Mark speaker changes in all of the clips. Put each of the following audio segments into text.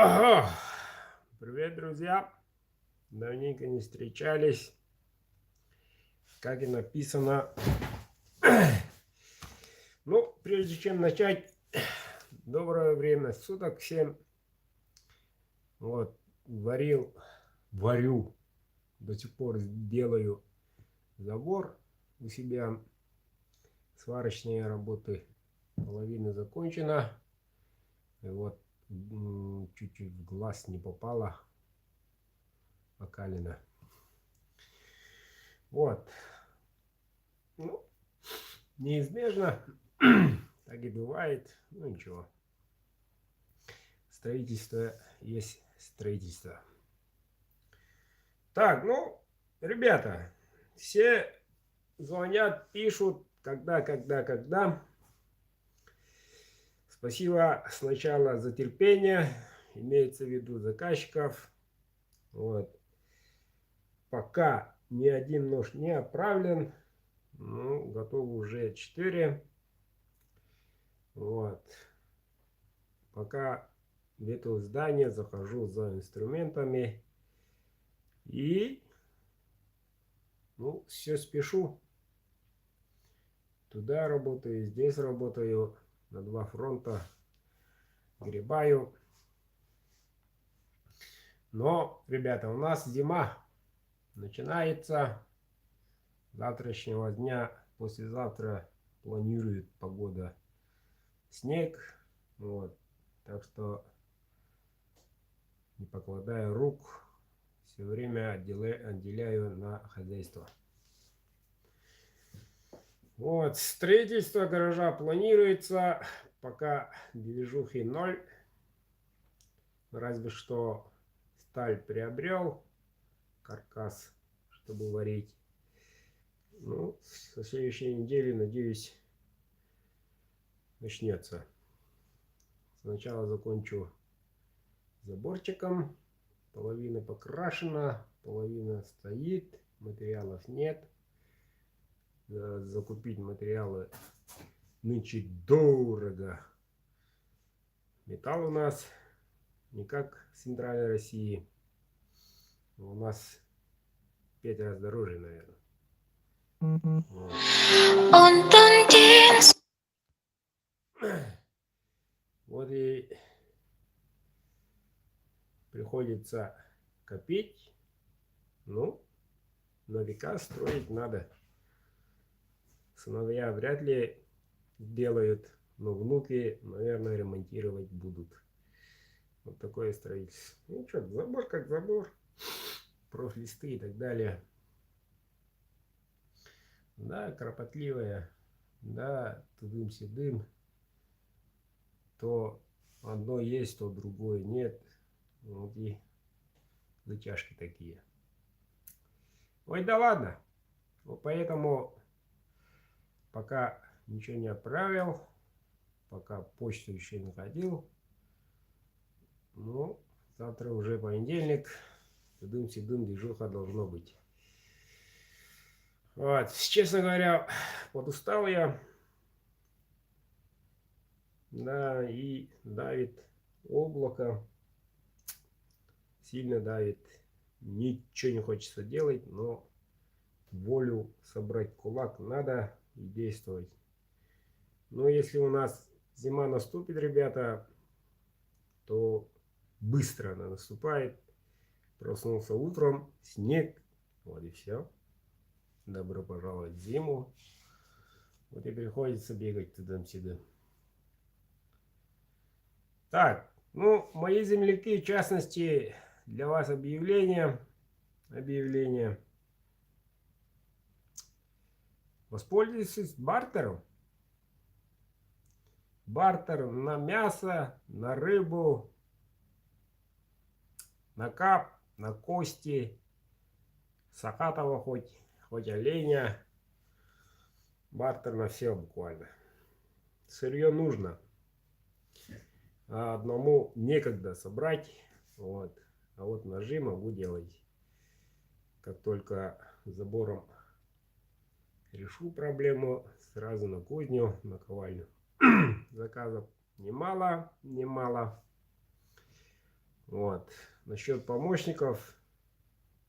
Speaker 1: Ага. Привет, друзья. Давненько не встречались. Как и написано. Ну, прежде чем начать, доброе время суток всем. Вот, варю, до сих пор делаю забор у себя. Сварочные работы половина закончена. И вот чуть-чуть в глаз не попало окалина. Вот. Ну, неизбежно. Так и бывает. Ну ничего. Строительство есть строительство. Так, ну, ребята, все звонят, пишут, когда. Спасибо сначала за терпение, имеется в виду заказчиков. Вот. Пока ни один нож не отправлен, ну, готово уже 4. Вот. Пока в это здание захожу за инструментами и, ну, все спешу. Туда работаю, здесь работаю, на 2 фронта гребаю. Но, ребята, у нас зима начинается. Завтрашнего дня, послезавтра планирует погода снег. Вот. Так что, не покладая рук, все время отделяю на хозяйство. Вот, строительство гаража планируется, пока движухи 0. Разве что сталь приобрел, каркас, чтобы варить. Ну, со следующей недели, надеюсь, начнется. Сначала закончу заборчиком. Половина покрашена, половина стоит, материалов нет. Закупить материалы нынче дорого. Металл у нас не как в Центральной России. У нас 5 раз дороже, наверное. Вот. Вот и приходится копить. Ну, на века строить надо. Сыновья вряд ли делают, но внуки, наверное, ремонтировать будут. Вот такое строительство. Ну что, забор как забор. Профлисты и так далее. Да, кропотливая. Да, тудым-сюдым. То одно есть, то другое нет. Вот и затяжки такие. Ой, да ладно. Вот поэтому пока ничего не отправил. Пока почту еще не ходил. Ну, завтра уже понедельник. Тудым-сюдым движуха должно быть. Вот, честно говоря, подустал я. Да, и давит облако. Сильно давит. Ничего не хочется делать, но волю собрать кулак надо и действовать. Но если у нас зима наступит, ребята, то быстро она наступает. Проснулся утром, снег, вот и все. Добро пожаловать в зиму. Вот и приходится бегать туда-сюда. Так, ну, мои земляки, в частности, для вас объявление. Воспользуйтесь бартером. Бартер на мясо, на рыбу, на кап, на кости, сахатого хоть оленя. Бартер на все буквально. Сырье нужно. А одному некогда собрать. Вот. А вот ножи могу делать. Как только забором решу проблему, сразу на кузню, на ковальню. Заказов немало. Вот. Насчет помощников.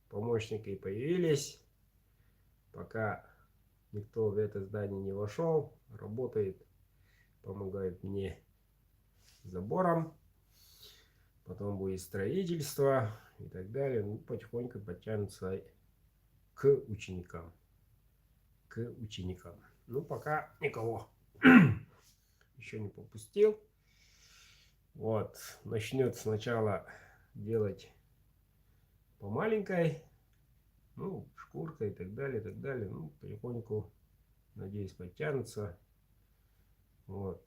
Speaker 1: Помощники появились. Пока никто в это здание не вошел. Работает, помогает мне забором. Потом будет строительство и так далее. Ну, потихоньку подтянутся к ученикам. К ученикам. Ну, пока никого еще не попустил. Вот. Начнет сначала делать по маленькой. Ну, шкурка и так далее, и так далее. Ну, потихоньку, надеюсь, подтянутся. Вот.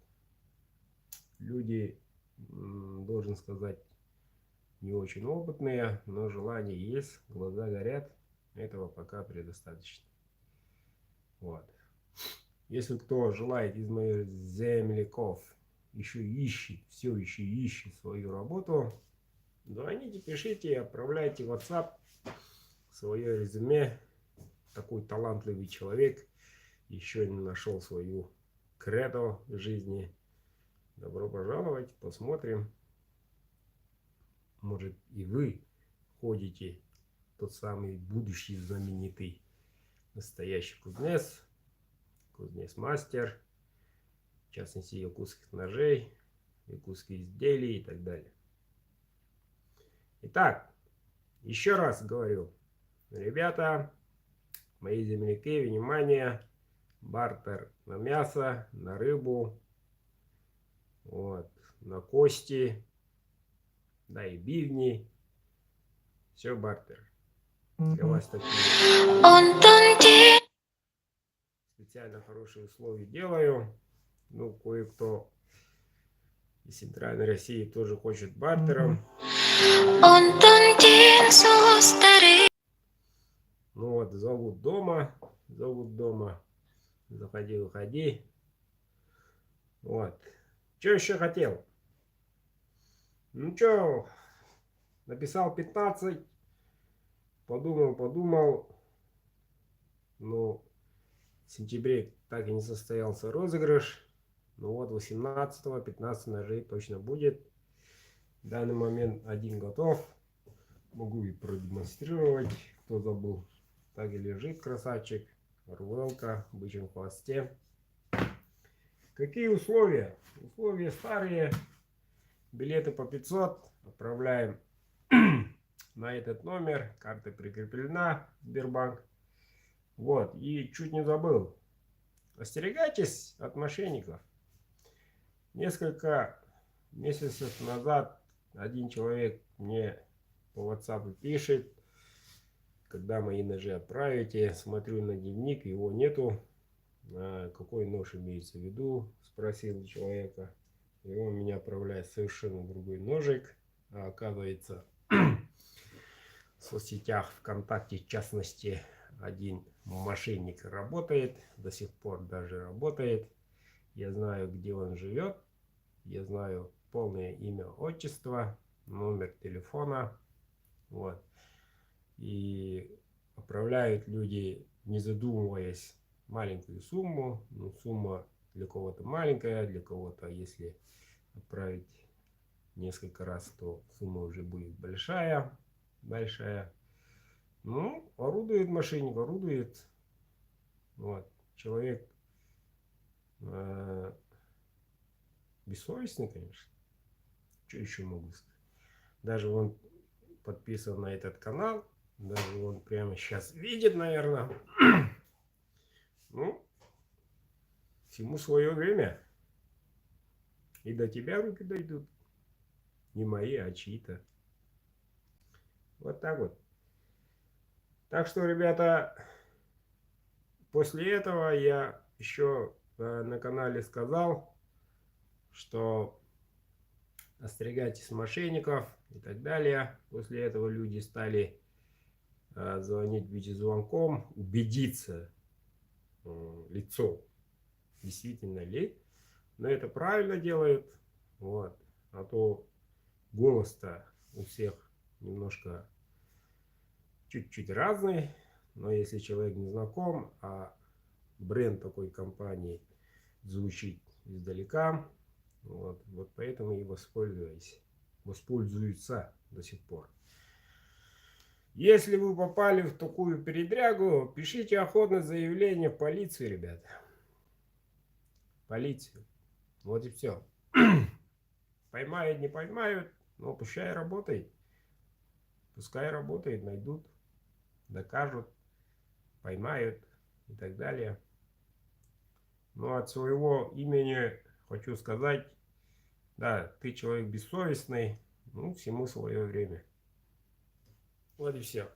Speaker 1: Люди, должен сказать, не очень опытные, но желание есть, глаза горят. Этого пока предостаточно. Вот. Если кто желает из моих земляков все еще ищет свою работу, звоните, пишите, отправляйте в WhatsApp свое резюме. Такой талантливый человек еще не нашел свою кредо в жизни. Добро пожаловать, посмотрим. Может, и вы ходите тот самый будущий знаменитый настоящий кузнец, кузнец-мастер, в частности якутских ножей, якутских изделий и так далее. Итак, еще раз говорю, ребята, мои земляки, внимание, бартер на мясо, на рыбу, вот, на кости, да и бивни, все бартер. Для вас такие специально хорошие условия делаю. Ну, кое-кто из Центральной России тоже хочет бартером. Ну вот, зовут дома. Заходи, выходи. Вот. Что еще хотел? Ну что, написал 15. Подумал. Ну, в сентябре так и не состоялся розыгрыш. Ну вот, 18-го 15 ножей точно будет. В данный момент один готов. Могу и продемонстрировать. Кто забыл, так и лежит красавчик. Рвелка в бычьем хвосте. Какие условия? Условия старые. Билеты по 500. Отправляем на этот номер. Карта прикреплена. Сбербанк. Вот. И чуть не забыл. Остерегайтесь от мошенников. Несколько месяцев назад один человек мне по WhatsApp пишет, когда мои ножи отправите. Смотрю на дневник, его нету. Какой нож имеется в виду, спросил человека. И он меня отправляет совершенно другой ножик. А оказывается, в соцсетях ВКонтакте, в частности, один мошенник работает, до сих пор даже работает. Я знаю, где он живет, я знаю полное имя, отчество, номер телефона. Вот. И отправляют люди, не задумываясь, маленькую сумму. Ну, сумма для кого-то маленькая, для кого-то, если отправить несколько раз, то сумма уже будет большая. Ну, орудует мошенник, орудует. Вот. Человек бессовестный, конечно. Что еще могу сказать? Даже он подписан на этот канал. Даже он прямо сейчас видит, наверное. Ну, всему свое время. И до тебя руки дойдут. Не мои, а чьи-то. Вот так вот. Так что, ребята, после этого я еще на канале сказал, что остерегайтесь мошенников и так далее. После этого люди стали звонить видеозвонком, убедиться лицом, действительно ли. Но это правильно делают. Вот. А то голос-то у всех немножко чуть-чуть разный. Но если человек не знаком, а бренд такой компании звучит издалека, вот поэтому и воспользуюсь. воспользуются до сих пор. Если вы попали в такую передрягу, пишите охотное заявление в полицию, ребята. Полицию. Вот и все. Поймают, не поймают, но пускай работает. Пускай работает, найдут, докажут, поймают и так далее. Но от своего имени хочу сказать, да, ты человек бессовестный, ну, всему свое время. Вот и все.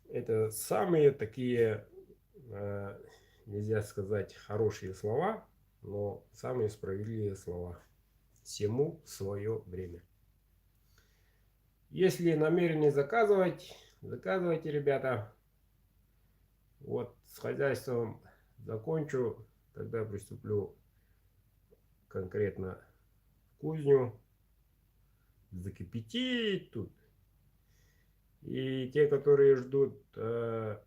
Speaker 1: Это самые такие, нельзя сказать, хорошие слова, но самые справедливые слова. Всему свое время. Если намерены заказывать, заказывайте, ребята. Вот с хозяйством закончу, тогда приступлю конкретно в кузню. Закипятить тут. И те, которые ждут на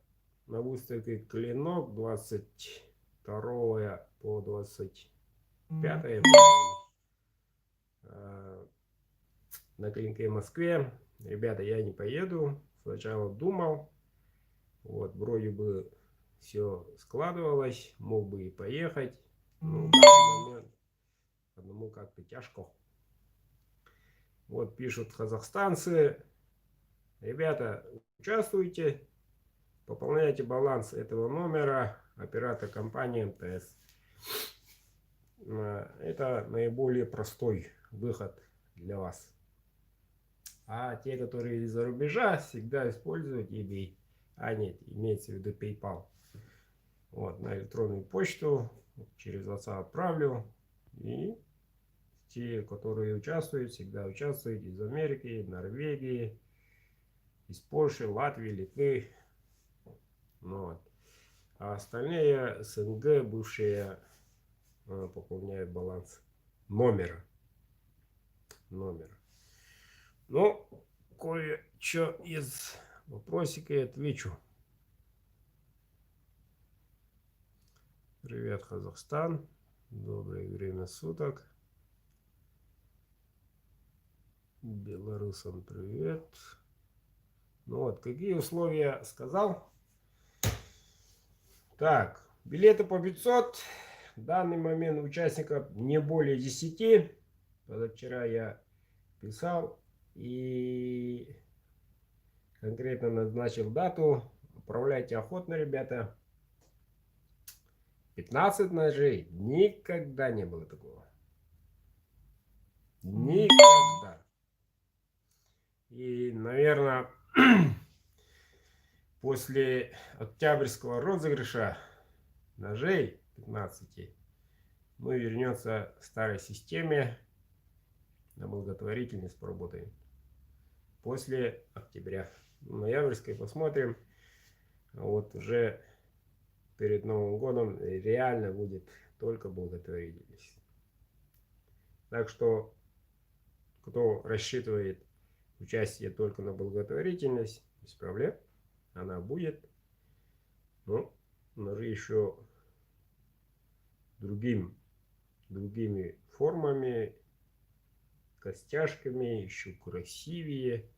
Speaker 1: выставке «Клинок» 22 по 25 на «Клинке» в Москве. Ребята, я не поеду. Сначала думал. Вот, вроде бы все складывалось. Мог бы и поехать. Но в данный момент одному как-то тяжко. Вот пишут казахстанцы. Ребята, участвуйте. Пополняйте баланс этого номера. Оператор компании МТС. Это наиболее простой выход для вас. А те, которые из-за рубежа, всегда используют eBay. А нет, имеется в виду PayPal. Вот, на электронную почту через WhatsApp отправлю. И те, которые участвуют, всегда участвуют из Америки, Норвегии, из Польши, Латвии, Литвы. Вот. А остальные СНГ, бывшие, пополняют баланс номера. Ну, кое-что из вопросика я отвечу. Привет, Казахстан. Доброе время суток. Белорусам привет. Ну вот, какие условия сказал? Так, билеты по 500. В данный момент участников не более 10. Позавчера я писал и конкретно назначил дату. Управляйте охотно, ребята. 15 ножей. Никогда не было такого. Никогда. И, наверное, после октябрьского розыгрыша ножей 15 мы вернемся к старой системе. На благотворительность поработаем. После октября. Ноябрьской посмотрим. Вот уже перед Новым годом реально будет только благотворительность. Так что, кто рассчитывает участие только на благотворительность, без проблем, она будет. Но ножи еще другими формами, костяшками, еще красивее.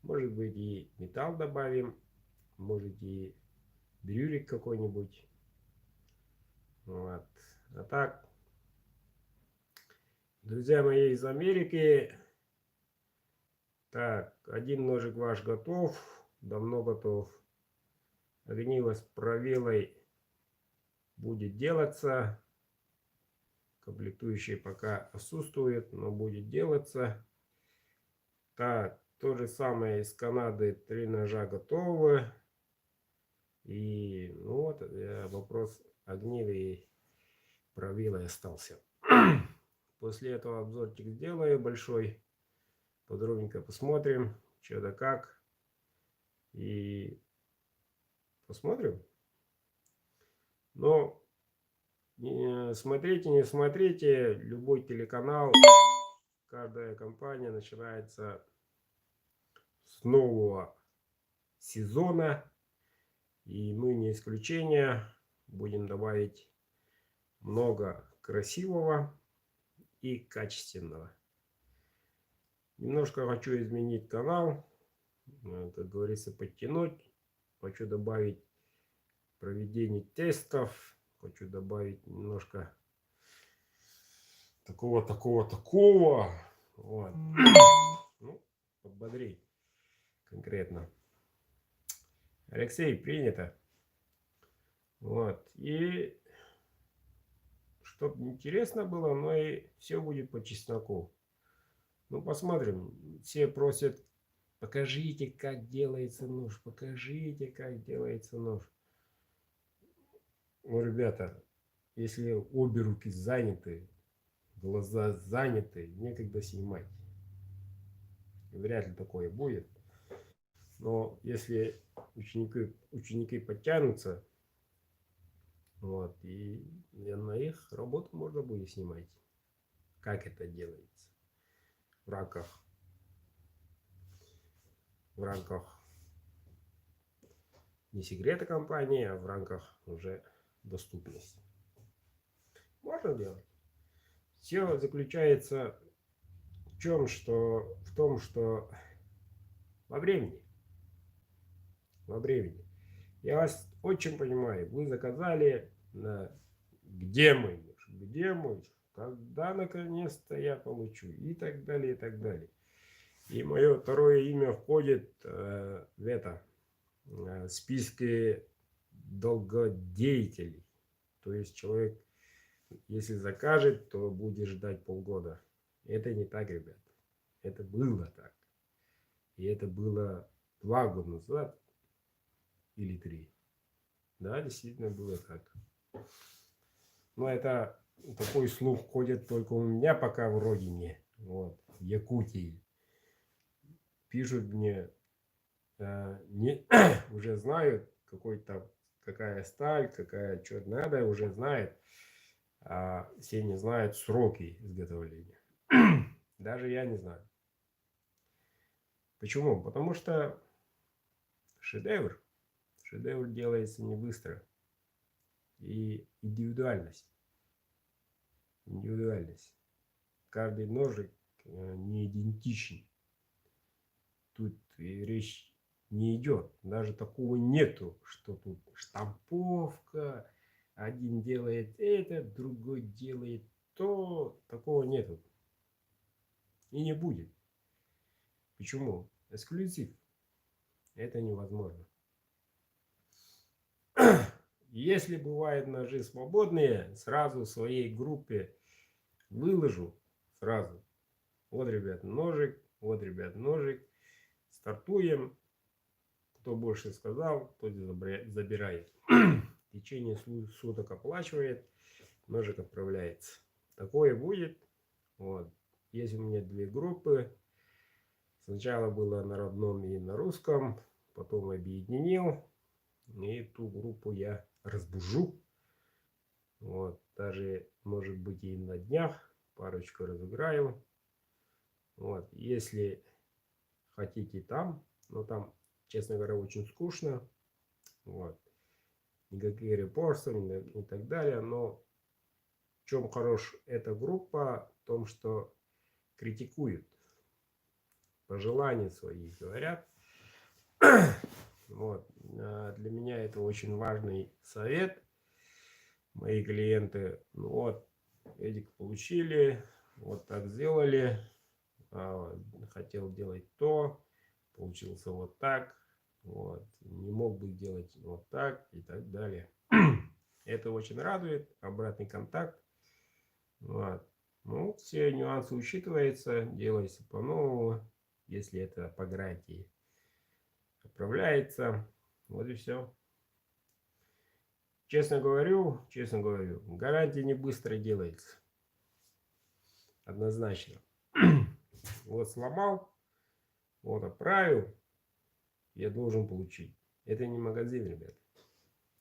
Speaker 1: Может быть и металл добавим, может и брюлик какой-нибудь. Вот. А так, друзья мои из Америки, так, один ножик ваш готов, давно готов. Огниво с провелой будет делаться. Комплектующие пока отсутствуют, но будет делаться. Так, то же самое из Канады. 3 ножа готовы. И ну вот вопрос огнивой и провилой остался. После этого обзорчик сделаю большой. Подробненько посмотрим, что да как. И посмотрим. Но смотрите, не смотрите. Любой телеканал, каждая компания начинается с нового сезона. И мы не исключение. Будем добавить много красивого и качественного. Немножко хочу изменить канал, как говорится, подтянуть. Хочу добавить проведение тестов. Хочу добавить немножко такого. Вот. Ну, подбодрить конкретно. Алексей, принято. Вот. И чтобы интересно было, но и все будет по чесноку. Ну, посмотрим. Все просят, покажите, как делается нож. Покажите, как делается нож. Ну, ребята, если обе руки заняты, глаза заняты, некогда снимать. Вряд ли такое будет. Но если ученики подтянутся, вот, и на их работу можно будет снимать. Как это делается. В рамках не секрета компании, а в рамках уже доступности. Можно делать. Все заключается в том, что во времени. Я вас очень понимаю. Вы заказали, где мой муж, когда наконец-то я получу, и так далее, и так далее. И мое второе имя входит в списке долгодеятелей. То есть человек, если закажет, то будет ждать полгода. Это не так, ребят. Это было так. И это было 2 года назад или 3. Да, действительно было так. Но это такой слух ходит только у меня пока в родине. Вот, в Якутии. Пишут мне, уже знают какая сталь, какая что надо, уже знает. А все не знают сроки изготовления. Даже я не знаю. Почему? Потому что шедевр делается не быстро. И индивидуальность. Каждый ножик не идентичен. Тут и речь не идет. Даже такого нету, что тут штамповка. Один делает это, другой делает то. Такого нету. И не будет. Почему? Эксклюзив. Это невозможно. Если бывают ножи свободные, сразу в своей группе выложу. Сразу. Вот, ребят, ножик. Стартуем. Кто больше сказал, тот забирает. В течение суток оплачивает. Ножик отправляется. Такое будет. Вот. Есть у меня 2 группы. Сначала было на родном и на русском. Потом объединил. И ту группу я разбужу. Вот. Даже, может быть, и на днях парочку разыграю. Вот. Если хотите там, но там, честно говоря, очень скучно. Вот. Никаких репостов и так далее. Но в чем хорош эта группа? В том, что критикуют. Пожелания свои говорят. Вот. Для меня это очень важный совет. Мои клиенты, ну вот, Эдик получили, вот так сделали, хотел делать то, получился вот так, вот, не мог бы делать вот так и так далее. Это очень радует, обратный контакт. Вот. Ну, все нюансы учитываются, делается по-новому, если это по гарантии отправляется. Вот и все. Честно говорю, гарантия не быстро делается. Однозначно. Вот сломал, вот отправил, я должен получить. Это не магазин, ребят.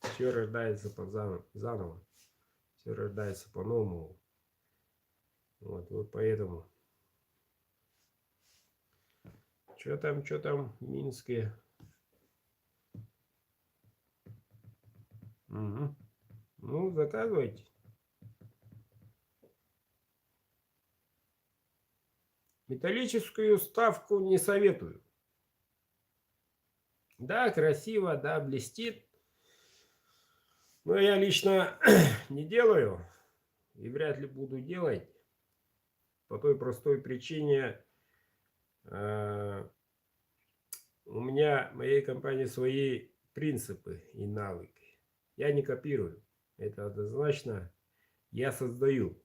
Speaker 1: Все рождается заново. Все рождается по-новому. Вот поэтому. Что там в Минске? Угу. Ну, заказывайте. Металлическую вставку не советую. Да, красиво, да, блестит. Но я лично не делаю и вряд ли буду делать по той простой причине. У меня, в моей компании свои принципы и навыки. Я не копирую. Это однозначно. Я создаю.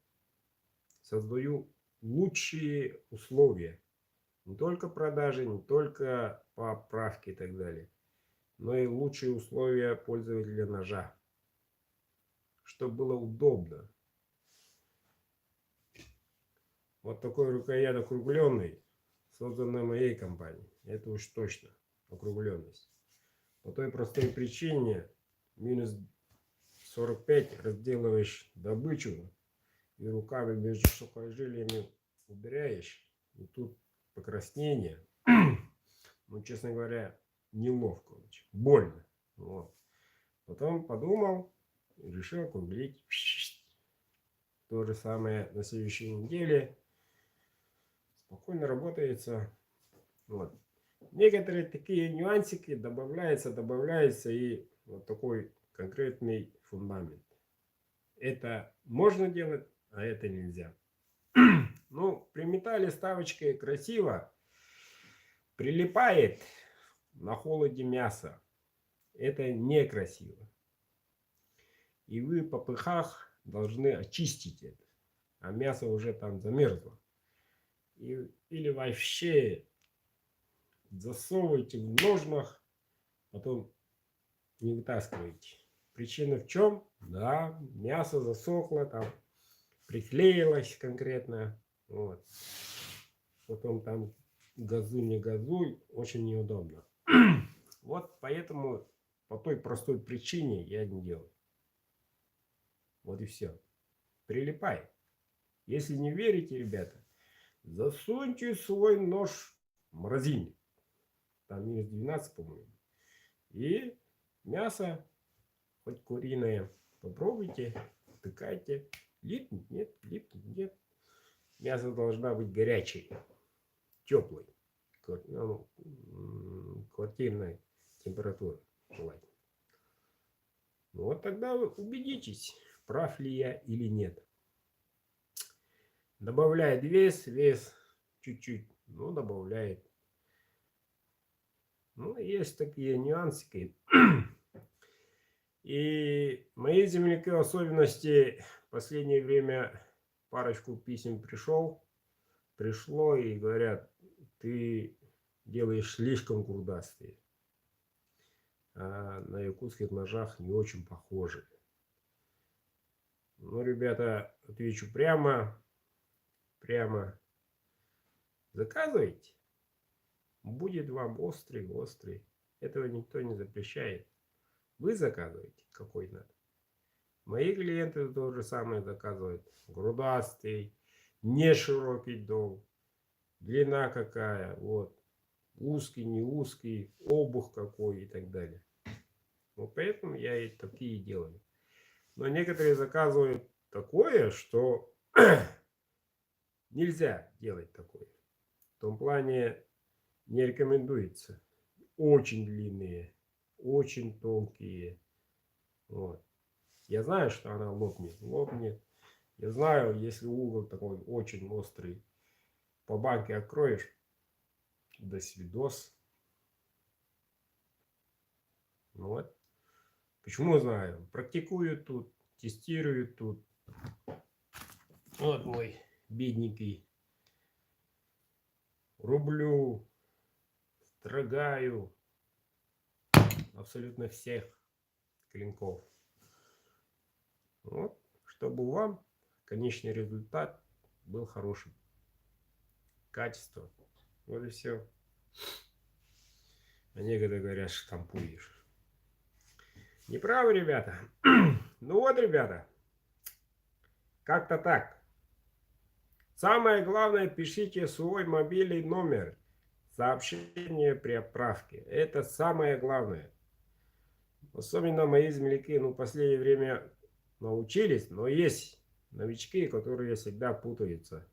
Speaker 1: Создаю лучшие условия. Не только продажи, не только по отправке и так далее. Но и лучшие условия пользователя ножа. Чтобы было удобно. Вот такой рукоять округленный, созданный моей компанией. Это уж точно округленность. По той простой причине, минус 45 разделываешь добычу и руками между сухожилиями убираешь. И тут покраснение. Ну, честно говоря, неловко очень. Больно. Вот. Потом подумал и решил округлить. То же самое на следующей неделе. Спокойно работается. Вот. Некоторые такие нюансики добавляются и вот такой конкретный фундамент. Это можно делать, а это нельзя. Ну, при металле ставочкой красиво. Прилипает на холоде мясо. Это некрасиво. И вы по пыхах должны очистить это. А мясо уже там замерзло. Или вообще засовывайте в ножнах, потом не вытаскиваете. Причина в чем? Да, мясо засохло, там приклеилось конкретно. Вот. Потом там газуй, не газуй, очень неудобно. Вот поэтому, по той простой причине я не делаю. Вот и все. Прилипает. Если не верите, ребята, засуньте свой нож в морозильник. Там минус 12, по-моему. И мясо, хоть куриное, попробуйте, втыкайте. Липнет, нет, липнет, нет. Мясо должна быть горячей, теплой. Ну, квартирной температуры желательно. Ну, вот тогда вы убедитесь, прав ли я или нет. Добавляет вес чуть-чуть, но добавляет. Ну, есть такие нюансики. И мои земляки, в особенности, в последнее время парочку писем пришло и говорят, ты делаешь слишком грудастые. А на якутских ножах не очень похожи. Ну, ребята, отвечу прямо. Заказывайте. Будет вам острый. Этого никто не запрещает. Вы заказываете, какой надо. Мои клиенты то же самое заказывают. Грудастый, не широкий дол, длина какая, вот. Узкий, не узкий, обух какой и так далее. Вот поэтому я и такие делаю. Но некоторые заказывают такое, что нельзя делать такое. В том плане не рекомендуется. Очень длинные, очень тонкие. Вот. Я знаю, что она лопнет. Я знаю, если угол такой очень острый, по банке откроешь, до свидос. Ну вот. Почему знаю? Практикую тут, тестирую тут. Вот мой бедненький. Рублю, строгаю абсолютно всех клинков. Вот, чтобы у вам конечный результат был хорошим. Качество. Вот и все. А некоторые говорят, штампуешь. Неправы, ребята. Ну вот, ребята. Как-то так. Самое главное, пишите свой мобильный номер. Сообщение при отправке. Это самое главное. Особенно мои земляки, в последнее время научились, но есть новички, которые всегда путаются.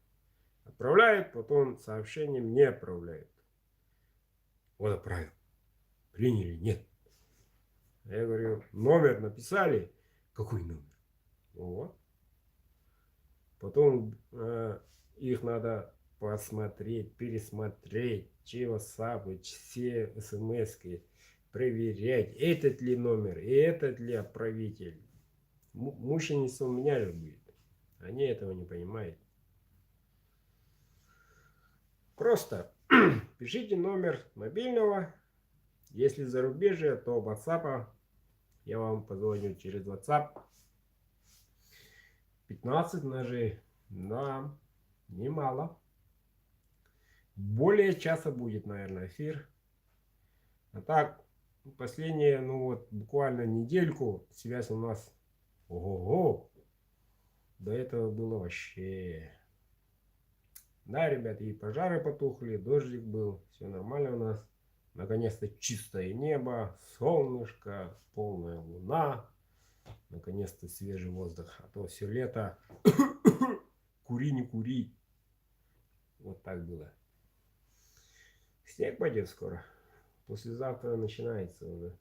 Speaker 1: Отправляет, потом сообщение мне отправляет. Вот отправил. Приняли? Нет. Я говорю, номер написали? Какой номер? Вот. Потом их надо посмотреть, пересмотреть, все WhatsApp, все смс, проверять, этот ли номер, и этот ли отправитель. Мученица у меня же будет. Они этого не понимают. Просто пишите номер мобильного. Если зарубежье, то WhatsApp. Я вам позвоню через WhatsApp. 15 ножей. Да, немало. Более часа будет, наверное, эфир. А так, последние, ну вот, буквально недельку связь у нас, ого-го, до этого было вообще. Да, ребят, и пожары потухли, дождик был, все нормально у нас. Наконец-то чистое небо, солнышко, полная луна. Наконец-то свежий воздух. А то все лето кури не кури. Вот так было. Снег пойдет скоро. Послезавтра начинается уже.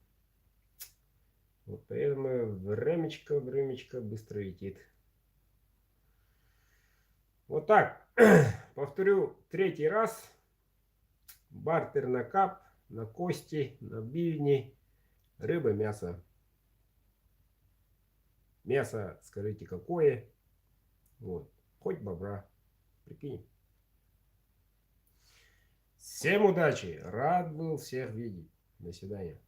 Speaker 1: Вот поэтому времечко быстро летит. Вот так. Повторю третий раз. Бартер на кап, на кости, на бивни, рыба, мясо. Мясо, скажите, какое? Вот. Хоть бобра. Прикинь. Всем удачи. Рад был всех видеть. До свидания.